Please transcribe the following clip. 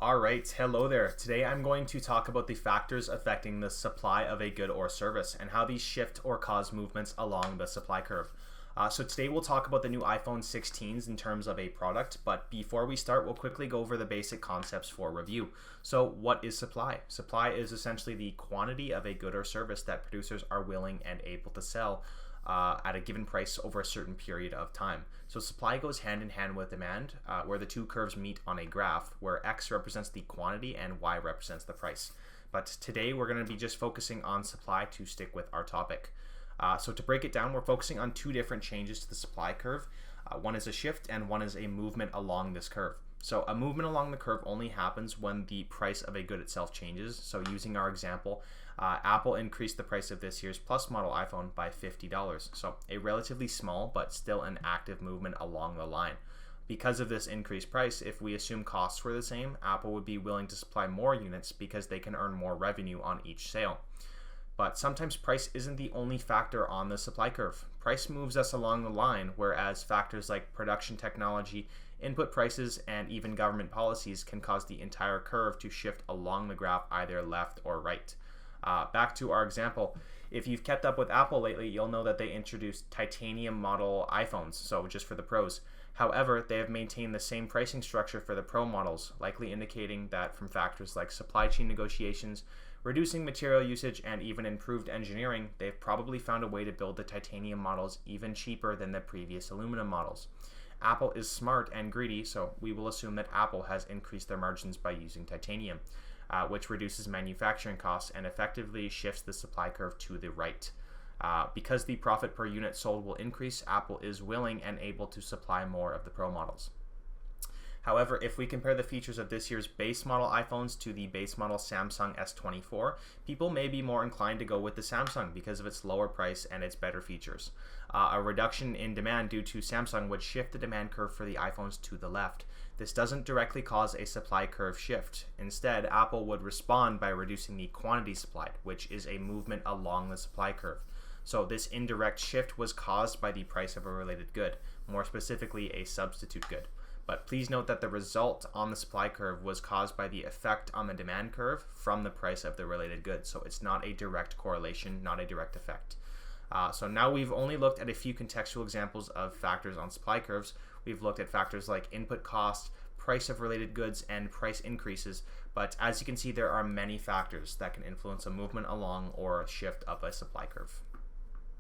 All right, hello there. Today I'm going to talk about the factors affecting the supply of a good or service and how these shift or cause movements along the supply curve. So today we'll talk about the new iPhone 16s in terms of a product, but before we start, we'll quickly go over the basic concepts for review. So what is supply? Supply is essentially the quantity of a good or service that producers are willing and able to sell at a given price over a certain period of time. So supply goes hand in hand with demand, where the two curves meet on a graph, where X represents the quantity and Y represents the price. But today we're going to be just focusing on supply to stick with our topic. So to break it down, we're focusing on two different changes to the supply curve. One is a shift and one is a movement along this curve. So a movement along the curve only happens when the price of a good itself changes. So using our example, Apple increased the price of this year's Plus model iPhone by $50. So a relatively small but still an active movement along the line. Because of this increased price, if we assume costs were the same, Apple would be willing to supply more units because they can earn more revenue on each sale. But sometimes price isn't the only factor on the supply curve. Price moves us along the line, whereas factors like production technology, input prices, and even government policies can cause the entire curve to shift along the graph either left or right. Back to our example, if you've kept up with Apple lately, you'll know that they introduced titanium model iPhones, so just for the pros. However, they have maintained the same pricing structure for the Pro models, likely indicating that from factors like supply chain negotiations, reducing material usage, and even improved engineering, they've probably found a way to build the titanium models even cheaper than the previous aluminum models. Apple is smart and greedy, so we will assume that Apple has increased their margins by using titanium, which reduces manufacturing costs and effectively shifts the supply curve to the right. Because the profit per unit sold will increase, Apple is willing and able to supply more of the Pro models. However, if we compare the features of this year's base model iPhones to the base model Samsung S24, people may be more inclined to go with the Samsung because of its lower price and its better features. A reduction in demand due to Samsung would shift the demand curve for the iPhones to the left. This doesn't directly cause a supply curve shift. Instead, Apple would respond by reducing the quantity supplied, which is a movement along the supply curve. So this indirect shift was caused by the price of a related good, more specifically a substitute good. But please note that the result on the supply curve was caused by the effect on the demand curve from the price of the related good. So it's not a direct correlation, not a direct effect. So now we've only looked at a few contextual examples of factors on supply curves. We've looked at factors like input cost, price of related goods, and price increases. But as you can see, there are many factors that can influence a movement along or a shift of a supply curve.